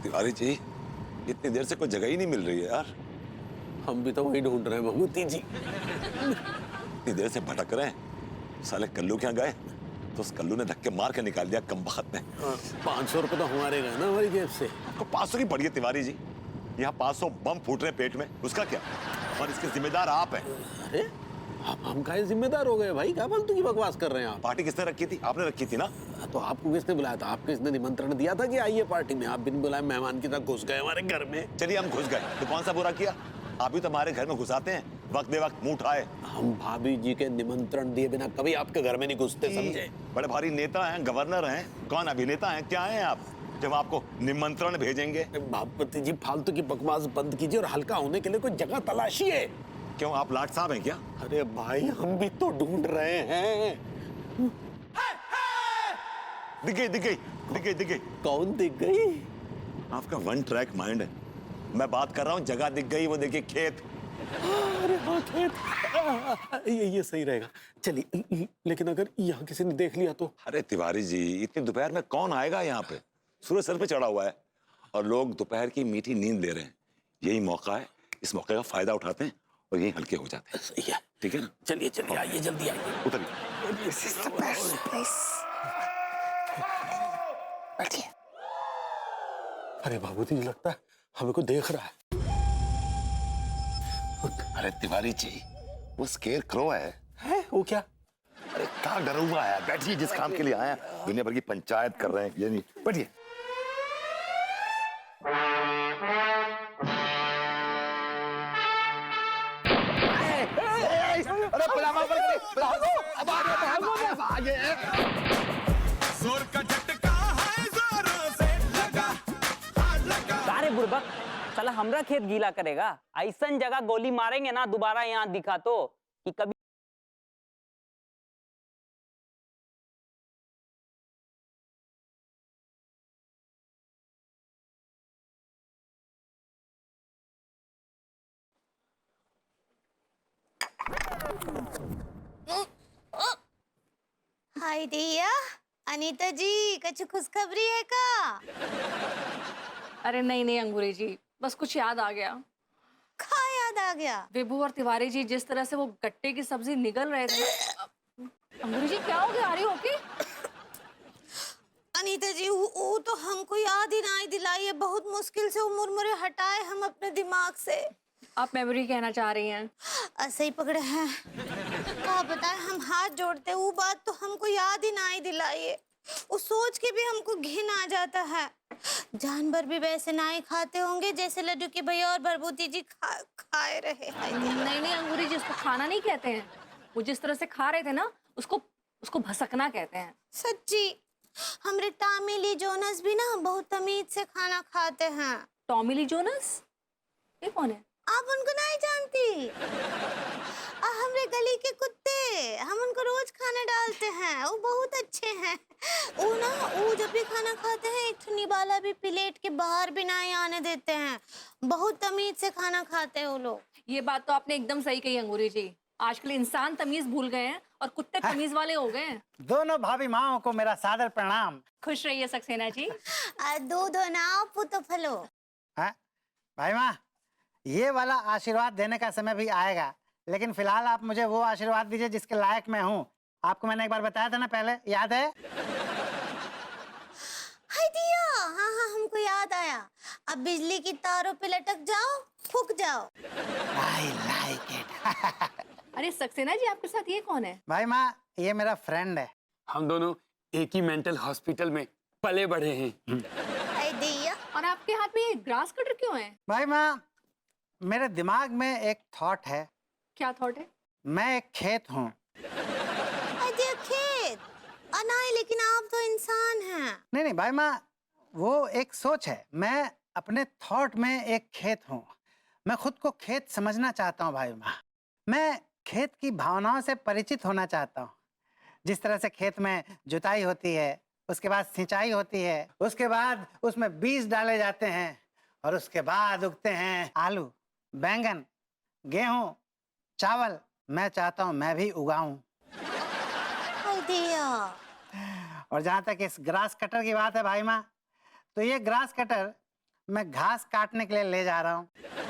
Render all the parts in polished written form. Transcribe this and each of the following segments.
तिवारी जी, इतनी देर से कोई जगह ही नहीं मिल रही है यार। हम भी तो वही ढूंढ रहे हैं भभूति जी। इतनी देर से भटक रहे हैं। साले कल्लू क्या गए तो उस कल्लू ने धक्के मार के निकाल दिया कमबख्त ने। 500 रुपए तो हमारे गए ना हमारी जेब से। आपको 500 की पड़ी है तिवारी जी। यहाँ 500 बम फूट रहे पेट में, उसका क्या? और इसके जिम्मेदार आप हैं। अरे हम काहे जिम्मेदार हो गए भाई? क्या फालतू की बकवास कर रहे हैं आप? पार्टी किसने रखी थी? आपने रखी थी ना। तो आपको किसने बुलाया था? आपको इसने निमंत्रण दिया था कि आइए पार्टी में? आप बिन बुलाए मेहमान की तरह घुस गए हमारे घर में। चलिए हम घुस गए तो कौन सा बुरा किया? आप भी तो हमारे घर में घुसाते हैं, वक्त बे वक्त मुंह उठाए। हम भाभी जी के निमंत्रण दिए बिना कभी आपके घर में नहीं घुसते, समझे? बड़े भारी नेता हैं, गवर्नर हैं, कौन अभिनेता हैं, क्या हैं आप जब आपको निमंत्रण भेजेंगे? भभूति जी फालतू की बकवास बंद कीजिए और हल्का होने के लिए कोई जगह तलाशिए। क्यों, आप लाट साहब हैं क्या? अरे भाई हम भी तो ढूंढ रहे हैं। दिख गई, दिख गई, दिख गई, दिख गई। कौन दिख गई? आपका वन ट्रैक माइंड है। मैं बात कर रहा हूँ, जगह दिख गई, वो देखिए खेत। अरे हाँ खेत। ये सही रहेगा। चलिए, लेकिन अगर यहाँ किसी ने देख लिया तो? अरे तिवारी जी, इतनी दोपहर में कौन आएगा यहाँ पे? सूरज सर पे चढ़ा हुआ है और लोग दोपहर की मीठी नींद ले रहे हैं। यही मौका है, इस मौके का फायदा उठाते हैं और यही हल्के हो जाते हैं। सही है, ठीक है ना? चलिए चलिए, आइए जल्दी आइए। उतरिए। बैठिए। अरे भभूति जी लगता है हमें को देख रहा है। अरे तिवारी जी, वो स्केर क्रो है वो क्या? अरे क्या डरा हुआ है? बैठिए, जिस काम के लिए आए हैं। दुनिया भर की पंचायत कर रहे हैं, ये नहीं। बैठिए। अरे पलामा पर जोर का झटका है, जोरों से लगा, लगा। सारे बुर्बक साला हमरा खेत गीला करेगा। ऐसन जगह गोली मारेंगे ना दोबारा यहाँ दिखा तो कि कभी। हाय दिया, अनीता जी कुछ खुशखबरी है का? अरे नहीं नहीं अंगूरी जी, बस कुछ याद आ गया। क्या याद आ गया? विभू और तिवारी जी जिस तरह से वो गट्टे की सब्जी निगल रहे थे। अंगूरी जी क्या हो गया? आ रही हो के? अनीता जी वो तो हमको याद ही नहीं दिलाई है। बहुत मुश्किल से वो मुरमुरे हटाए हम अपने दिमाग से। आप मेमोरी कहना चाह रही हैं? ऐसे ही पकड़े हैं। क्या बताए, हम हाथ जोड़ते वो बात तो हमको याद ही नहीं दिलाई है। वो सोच के भी हमको घिन आ जाता है। जानवर भी वैसे नहीं खाते होंगे जैसे लड्डू के भैया और भभूति जी खाए रहे। नहीं नहीं अंगूरी जी, उसको खाना नहीं कहते हैं। वो जिस तरह से खा रहे थे ना, उसको भसकना कहते हैं। सच्ची, हमरे टॉमी ली जोनस भी ना बहुत तमीज से खाना खाते हैं। Tommy Lee Jonas? ये कौन है? आप उनको नहीं जानती? हमरे गली के कुत्ते, हम उनको रोज खाना डालते हैं। वो बहुत अच्छे हैं। वो जब भी खाना खाते हैं एक निवाला भी प्लेट के बाहर भी नहीं आने देते हैं। बहुत तमीज से खाना खाते हैं वो लोग। ये बात तो आपने एकदम सही कही अंगूरी जी। आजकल इंसान तमीज भूल गए हैं और कुत्ते तमीज वाले हो गए हैं। दोनों भाभी माओ को मेरा सादर प्रणाम। खुश रहिए सक्सेना जी। दूध ना पुतो फलो। भाई माँ, ये वाला आशीर्वाद देने का समय भी आएगा, लेकिन फिलहाल आप मुझे वो आशीर्वाद दीजिए जिसके लायक मैं हूँ। आपको मैंने एक बार बताया था ना पहले, याद है? हाय दिया, हाँ हाँ हमको याद आया। अब बिजली की तारों पे लटक जाओ, फूक जाओ। I like it। अरे सक्सेना जी, आपके साथ ये कौन है? भाई माँ, ये मेरा फ्रेंड है। हम दोनों एक ही मेंटल हॉस्पिटल में पले बढ़े हैं। हाय दिया। और आपके हाथ में ये ग्रास कटर क्यों है? भाई माँ, मेरे दिमाग में एक थॉट है। क्या थॉट है? मैं एक खेत हूँ। खेत? नहीं, लेकिन आप तो इंसान हैं। नहीं नहीं भाई माँ, वो एक सोच है। मैं अपने थॉट में एक खेत हूँ। मैं खुद को खेत समझना चाहता हूँ भाई माँ। मैं खेत की भावनाओं से परिचित होना चाहता हूँ। जिस तरह से खेत में जुताई होती है, उसके बाद सिंचाई होती है, उसके बाद उसमें बीज डाले जाते हैं और उसके बाद उगते हैं आलू, बैंगन, गेहूं, चावल। मैं चाहता हूं मैं भी उगाऊं। और जहां तक इस ग्रास कटर की बात है भाई माँ, तो ये ग्रास कटर मैं घास काटने के लिए ले जा रहा हूँ,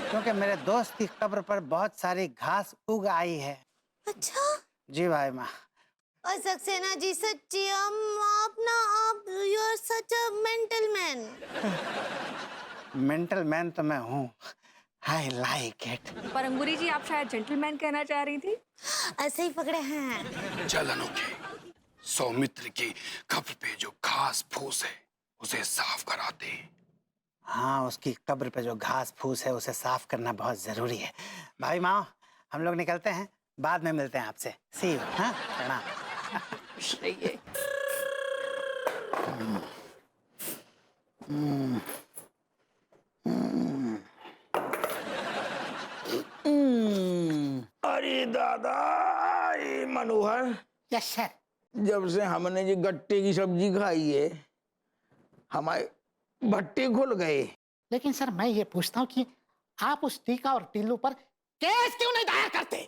क्योंकि मेरे दोस्त की कब्र पर बहुत सारी घास उग आई है। अच्छा जी भाई माँ। और सक्सेना जी सच्ची आप you are such a mental man. Mental man तो मैं हूँ, आई लाइक इट। पर अंगूरी जी आप शायद जेंटलमैन कहना चाह रही थी। ऐसे ही पकड़े हैं। जलन के सौमित्र की कब्र पे जो घास फूस है उसे साफ कराते हैं। हाँ, उसकी कब्र पे जो घास फूस है उसे साफ करना बहुत जरूरी है। भाई माँ, हम लोग निकलते हैं, बाद में मिलते हैं आपसे। सी यू। हाँ, प्रणाम। सही है। अरे दादा, ये मनोहर, यस सर। जब से हमने ये गट्टे की सब्जी खाई है हमारे भट्टे खुल गए। लेकिन सर मैं ये पूछता हूँ कि आप उस टीका और टिल्लू पर केस क्यों नहीं दायर करते?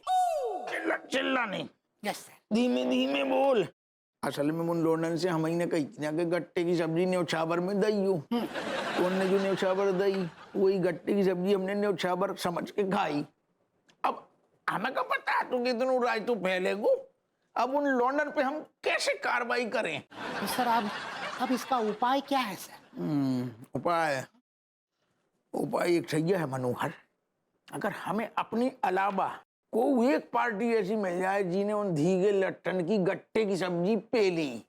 चिल्ला नहीं, यस सर। धीमे धीमे बोल। असल में उन लोडन से हम ही ने कही थी कि गट्टे की सब्जी न्यौछावर में दई हो। उनने जो न्यौछावर दई वही गट्टे की सब्जी हमने न्यौछावर समझ के खाई। अब हमें क्या पता तू कितनू राय तू फैलेगो। अब उन लोडन पे हम कैसे कार्रवाई करें? तो सर अब इसका उपाय क्या है सर? उपाय एक सही है मनोहर। अगर हमें अपनी अलावा कोई एक पार्टी ऐसी मिल जाए जिन्हें उन धीगे लट्टन की गट्टे की सब्जी पेली,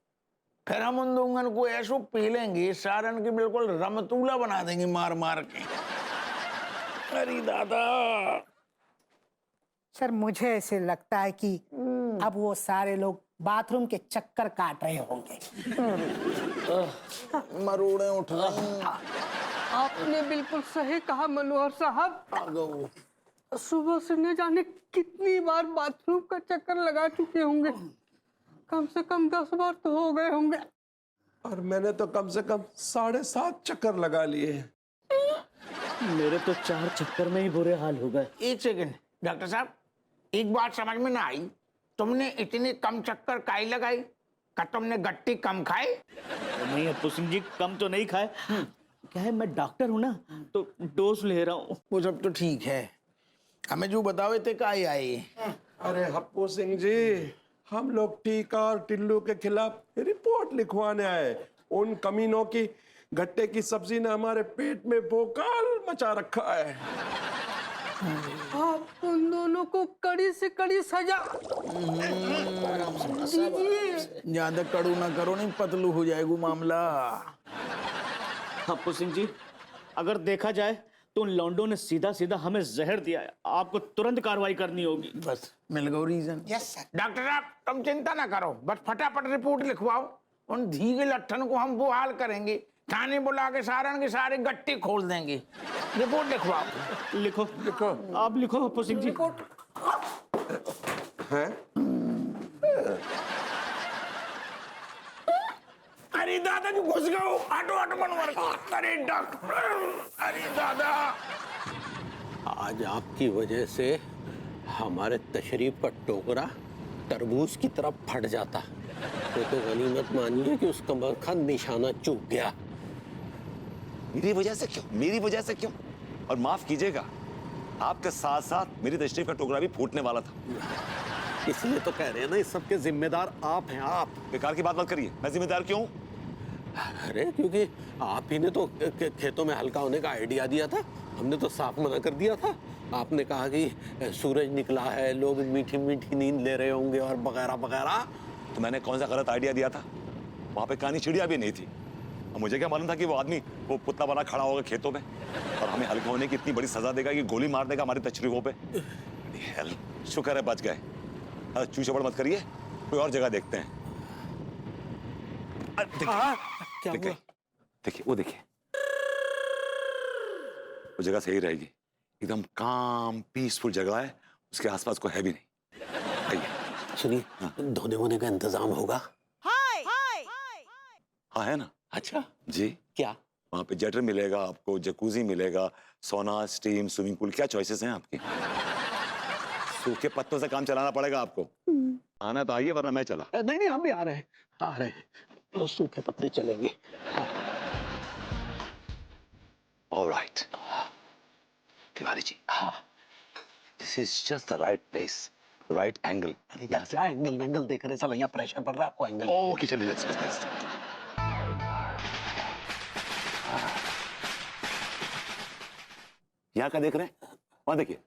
फिर हम उन दोंगन को ऐसो पेलेंगे सारन के बिल्कुल रमतूला बना देंगे मार मार के। अरे दादा, सर मुझे ऐसे लगता है कि अब वो सारे लोग बाथरूम के चक्कर काट रहे होंगे। मरोड़े उठ रही। आपने बिल्कुल सही कहा मनोहर साहब। सुबह से न जाने कितनी बार बाथरूम का चक्कर लगा चुके होंगे। कम से कम 10 बार तो हो गए होंगे। और मैंने तो कम से कम 7.5 चक्कर लगा लिए। मेरे तो 4 चक्कर में ही बुरे हाल हो गए। एक सेकंड डॉक्टर साहब, एक बात समझ में ना आई, तुमने इतने कम चक्कर काहे लगाई? क्या तुमने गट्टी कम खाए? नहीं अप्पू सिंह जी, कम तो नहीं खाए। क्या है, मैं डॉक्टर हूँ ना, तो डोज ले रहा हूँ। वो सब तो ठीक है, हमें जो बतावे थे काहे आए? अरे हप्पू सिंह जी, हम लोग टीका और टिल्लू के खिलाफ रिपोर्ट लिखवाने आए। उन कमीनों की गट्टे की सब्जी ने हमारे पेट में बोकाल मचा रखा है। आप उन दोनों को कड़ी से कड़ी सजा दीजिए। ज्यादा कड़ू ना करो, नहीं पतलू हो जाएगा मामला। अप्पू सिंह जी, अगर देखा जाए तो उन लौंडों ने सीधा सीधा हमें जहर दिया है। आपको तुरंत कार्रवाई करनी होगी। बस मिल गया रीजन। Yes sir. डॉक्टर साहब तुम चिंता ना करो, बस फटाफट रिपोर्ट लिखवाओ। उन धीगे लट्ठन को हम बहाल करेंगे, थाने बुला के सारन के सारे गट्टे खोल देंगे। रिपोर्ट लिखवाओ। लिखो लिखो, आप लिखो अप्पू सिंह जी। अरे दादा जो घुस गए, ऑटो ऑटो बनवर। अरे डॉक्टर, अरे दादा। आज आपकी वजह से हमारे तशरीफ का टोकरा तरबूज की तरफ फट जाता। तो गनीमत मानिए कि उसका मरखा निशाना चूक गया। मेरी वजह से क्यों? मेरी वजह से क्यों? और माफ कीजिएगा, आपके साथ साथ मेरी तशरीफ का टोकरा भी फूटने वाला था। इसलिए तो कह रहे हैं ना, इस सब के जिम्मेदार आप हैं। आप बेकार की बात मत करिए। मैं जिम्मेदार क्यों हूं? अरे क्योंकि आप ही ने तो खेतों में हल्का होने का आइडिया दिया था। हमने तो साफ मना कर दिया था। आपने कहा कि सूरज निकला है, लोग मीठी मीठी नींद ले रहे होंगे और वगैरह वगैरह। तो मैंने कौन सा गलत आइडिया दिया था? वहां पे कानी चिड़िया भी नहीं थी। और मुझे क्या मालूम था कि वो आदमी वो पुतला बना खड़ा होगा खेतों में और हमें हल्का होने की इतनी बड़ी सजा देगा कि गोली मार देगा हमारी तशरीफों पे। शुक्र है बच गए। चूचे बड़ मत करिए, कोई और जगह देखते हैं। क्या हुआ? देखिए वो देखिए, वो जगह सही रहेगी। एकदम काम पीसफुल जगह है, उसके आसपास कोई है भी नहीं। आइए। सुनिए, धोने वोने का इंतजाम होगा? हाँ है ना। अच्छा जी। क्या? वहाँ पे जेटर मिलेगा आपको, जकूजी मिलेगा, सोना, स्टीम, स्विमिंग पूल। क्या चॉइसेस हैं आपकी? सूखे पत्तों से काम चलाना पड़ेगा आपको। आना तो आइए, वरना मैं चला। नहीं हम भी आ रहे हैं, आ रहे हैं। तो सूखे पत्ते चलेंगे। बहुत All right. Tiwari ji, this is just the right place, right angle. अरे यहाँ से एंगल देख रहे, साला यहाँ प्रेशर पड़ रहा है आपको एंगल। Okay, चलिए let's. यहाँ का देख रहे हैं? वहाँ देखिए।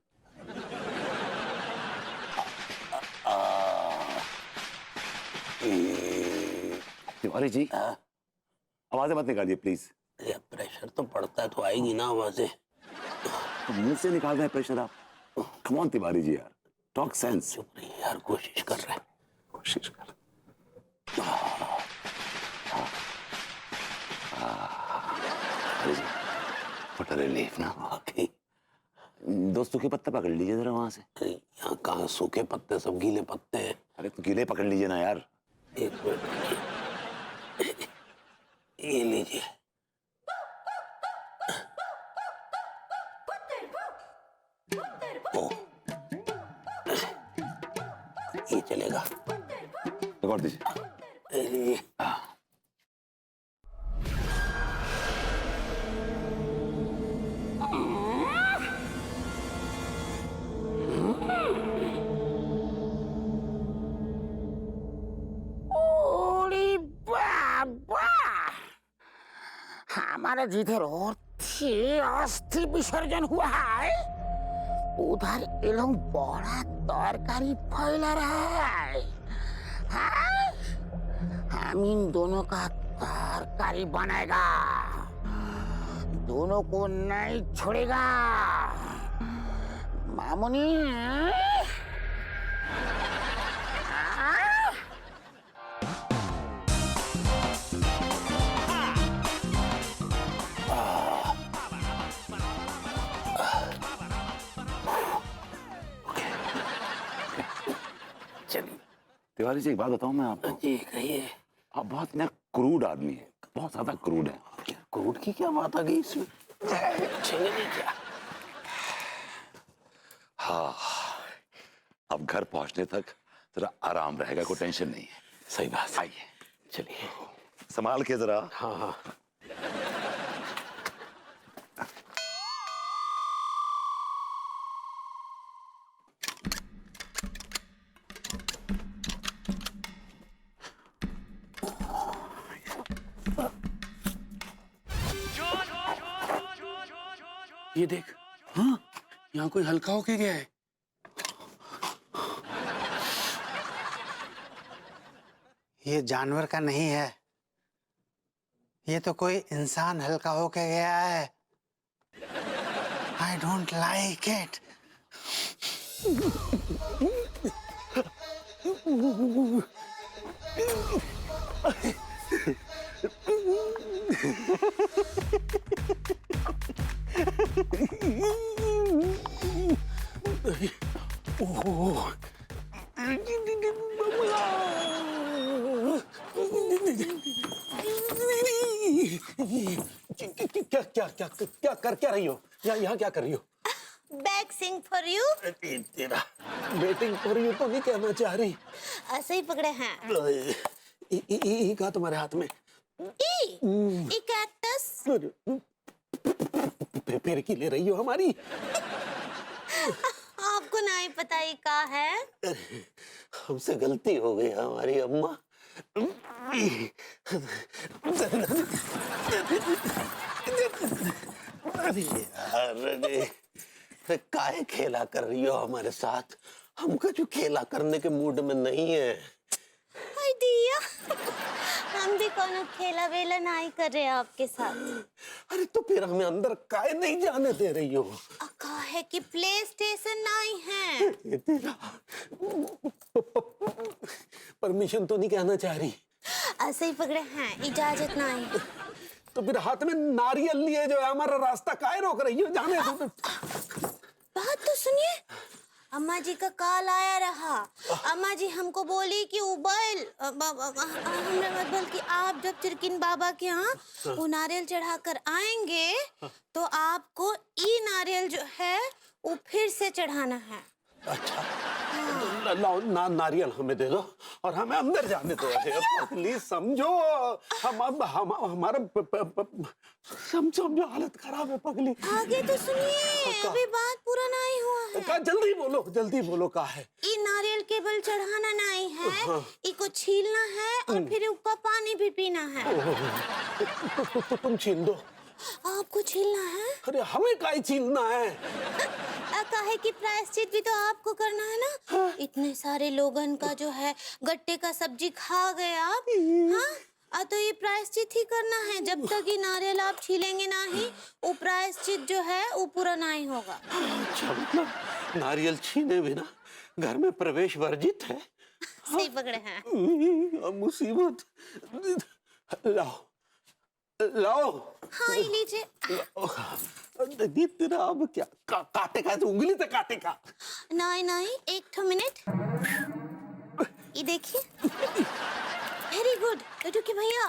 तिवारी जी, आवाजें मत निकालिए प्लीज। ये प्रेशर तो पड़ता है तो आएगी ना आवाजें। तो मुंह से निकाल रहे हैं प्रेशर आप। कम ऑन तिवारी जी यार, टॉक सेंस। चुप रही यार, कोशिश कर रहे हैं। कोशिश कर। Tiwari ji, what a relief ना। वाकई। दो सूखे पत्ते पकड़ लीजिए जरा वहां से। यहाँ कहाँ सूखे पत्ते, सब गीले पत्ते हैं। अरे तो गीले पकड़ लीजिए ना यार। एक मिनट, ये लीजिए। ओ, ये चलेगा। रिकॉर्ड दीजिए। ये लीजिए। हमारे जिधर अस्थि विसर्जन हुआ है उधर ये लोग बड़ा तरकारी फैला रहा है। हाँ? हम इन दोनों का तरकारी बनाएगा, दोनों को नहीं छोड़ेगा। मामुनी तिवारी जी एक बात बताऊं मैं आपको। जी कहिए। आप बहुत ना क्रूड आदमी है, बहुत ज्यादा क्रूड है। क्रूड की क्या बात आ गई इसमें? छेड़ेंगे क्या? हाँ, अब घर पहुंचने तक जरा आराम रहेगा, कोई टेंशन नहीं है। सही बात। आइए चलिए। संभाल के जरा। हाँ हाँ। ये देख, हाँ, यहाँ कोई हल्का होके गया है। ये जानवर का नहीं है, ये तो कोई इंसान हल्का होके गया है। I don't like it. क्या कर क्या रही हो? यहाँ क्या कर रही हो? Begging for you. तेरा बेटिंग कर रही हो तो नहीं कहना चाह रही। ऐसे ही पकड़े हैं। कहा तुम्हारे हाथ में? ई कैक्टस। फिर की ले रही हो हमारी? आपको नहीं पता ये का है? हमसे गलती हो गई हमारी अम्मा। अरे यार, काहे खेला कर रही हो हमारे साथ? हमका जो खेला करने के मूड में नहीं है। हाय दिया, हम भी कोनो खेला वेला नहीं कर रहे आपके साथ। अरे तो फिर हमें अंदर काहे नहीं जाने दे रही हो? काहे कि प्ले स्टेशन नहीं है। तेरा परमिशन तो नहीं कहना चाह रही? ऐसे ही पकड़े हैं, इजाजत नहीं। तो फिर हाथ में नारियल लिए जो है हमारा रास्ता काहे रोक रही हो? जाने दो। बात तो सुनिए, अम्मा जी का कॉल आया रहा। अम्मा जी हमको बोली कि उबैल हमरा मत बोल कि आप जब चिरकिन बाबा के यहाँ वो नारियल चढ़ाकर आएंगे तो आपको ई नारियल जो है वो फिर से चढ़ाना है। अच्छा, लाओ नारियल हमें दे दो और हमें अंदर जाने दो। प्लीज समझो, हमारा समझो, हालत खराब है पगली। आगे तो सुनिए, अभी बात पूरा नहीं हुआ है। जल्दी बोलो का है। ये नारियल केवल चढ़ाना नहीं है, इसको छीलना है और फिर उसका पानी भी पीना है। तो तुम छील दो। आपको छीलना है? अरे हमें काहे छीलना है? काहे की प्रायश्चित भी तो आपको करना है ना। इतने सारे लोगन का जो है गट्टे का सब्जी खा गए आप। हाँ, तो ये प्रायश्चित ही करना है। जब तक ये नारियल आप छीलेंगे नहीं, वो प्रायश्चित जो है वो पूरा नहीं होगा। अच्छा, मतलब नारियल छीने बिना घर में प्रवेश वर्जित है? सही पकड़े हैं। मुसीबत। लाओ। हाँ, ये लीजिए। तेरा अब क्या काटेगा? तो उंगली से काटेगा। नहीं, एक मिनट। ये देखिए। वेरी गुड लड्डू के भैया।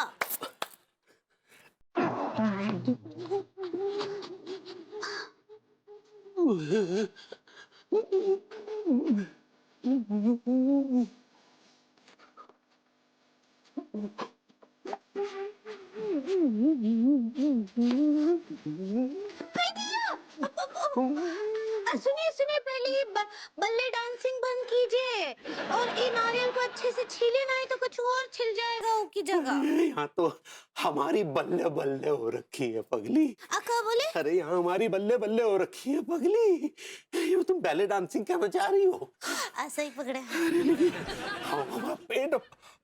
सुनिए, पहले ये बल्ले डांसिंग बंद कीजिए और ये नारियल को अच्छे से छीले, नहीं तो कुछ और छिल जाएगा उसकी जगह। यहाँ तो हमारी बल्ले बल्ले हो रखी है पगली। क्या बोले? अरे यहाँ हमारी बल्ले बल्ले हो रखी है पगली। ये तुम बैले डांसिंग करना चाह रही हो? सही पकड़े। हमारा पेट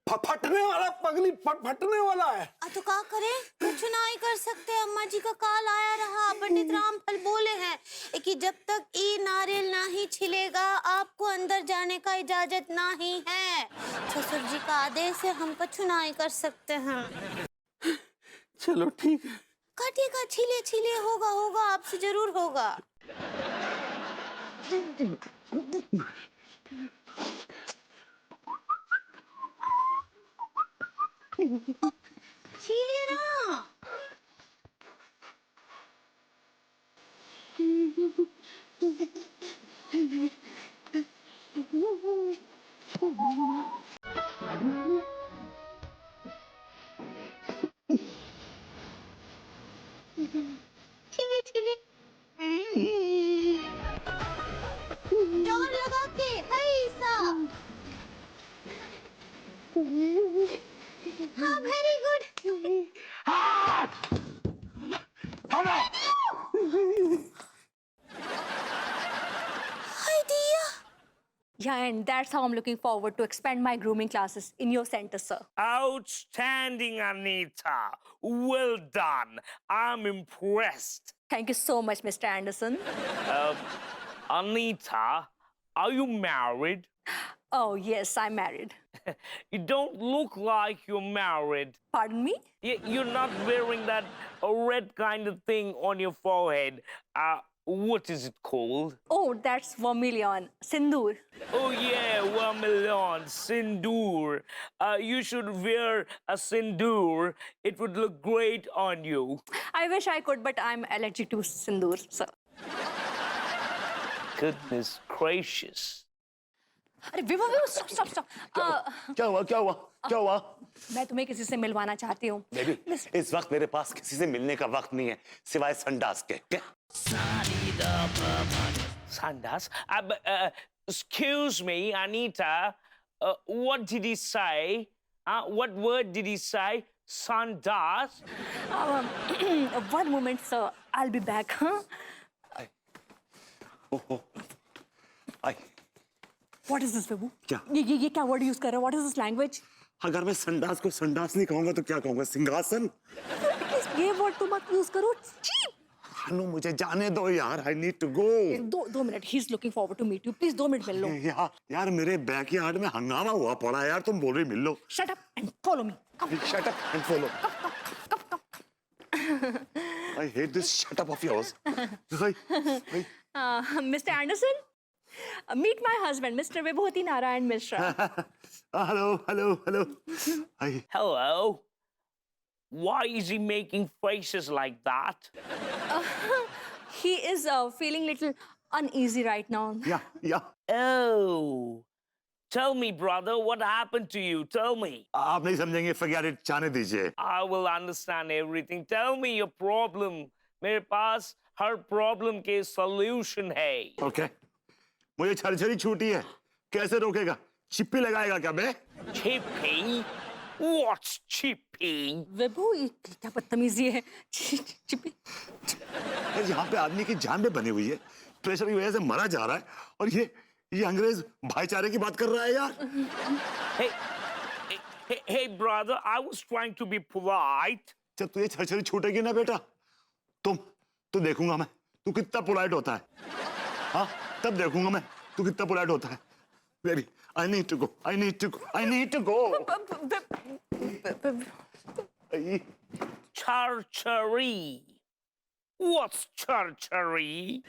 फटने वाला पगली, फटने वाला है। तो क्या करे? कुछ नहीं कर सकते। अम्मा जी का काल आया रहा। पंडित रामफल बोले हैं कि जब तक ये नारियल नहीं छिलेगा आपको अंदर जाने का इजाजत नहीं है। ससुर जी का आदेश है, हम कुछ नहीं कर सकते हैं। चलो ठीक है। काटिएगा, छीले होगा, आपसे जरूर होगा। छीलिए ना। छीलिए। जोर लगा के ऐसा। हाँ, very good. Yeah, and that's how I'm looking forward to expand my grooming classes in your center, sir. Outstanding, Anita. Well done. I'm impressed. Thank you so much, Mr. Anderson. Anita, are you married? Oh, yes, I'm married. You don't look like you're married. Pardon me? You're not wearing that red kind of thing on your forehead. What is it called? Oh, that's vermilion, sindoor. Oh, yeah, vermilion, sindoor. You should wear a sindoor. It would look great on you. I wish I could, but I'm allergic to sindoor, sir. Goodness gracious. अरे Vibha, stop. क्या हुआ? मैं तुम्हें किसी से मिलवाना चाहती हूँ। Baby, इस वक्त मेरे पास किसी से मिलने का वक्त नहीं है सिवाय संडास के। क्या? Sandas? Excuse me, Anita. What did he say? What word did he say? Sandas? One moment, sir. I'll be back, huh? What is this, Vibhu? क्या? ये क्या word use कर रहे हो? What is this language? अगर मैं संडास को संडास नहीं कहूंगा तो क्या कहूंगा? सिंहासन? ये word तो मत use करो. Cheap. हानो, मुझे जाने दो यार. I need to go. दो minute. He's looking forward to meet you. Please 2 minute मिल लो. यार मेरे बैकयार्ड में हंगामा हुआ पड़ा है यार. तुम बोल रही मिल लो. Shut up and follow me. Come. Shut up and follow. Come. I hate this shut up of yours. Mr. Anderson, meet my husband, Mr. Vibhuti Narayan Mishra. Hello. Hello. Why is he making faces like that? He is feeling little uneasy right now. Yeah. Oh, Tell me, brother, what happened to you? Tell me. आप नहीं समझेंगे, forget it, जाने दीजिए। I will understand everything. Tell me your problem. मेरे पास हर problem के solution है। Okay, मुझे छरछरी छूटी है, कैसे रोकेगा? चिप्पी लगाएगा क्या बे? Chippy? What's chippy? विभू ये क्या बदतमीजी है। चिपी यार यहाँ पे आदमी की जान पे बनी हुई है, प्रेशर की वजह से मरा जा रहा है, और ये अंग्रेज भाईचारे की बात कर रहा है यार। Hey, brother, I was trying to be polite. जब तुझे छरछरी छूटेगी ना बेटा, तो देखूंगा मैं तू कितना पोलाइट होता है। हाँ, तब देखूंगा मैं तू कितना पोलाइट होता है। Baby, I need to go. I need to go. Charchery. What's charchery?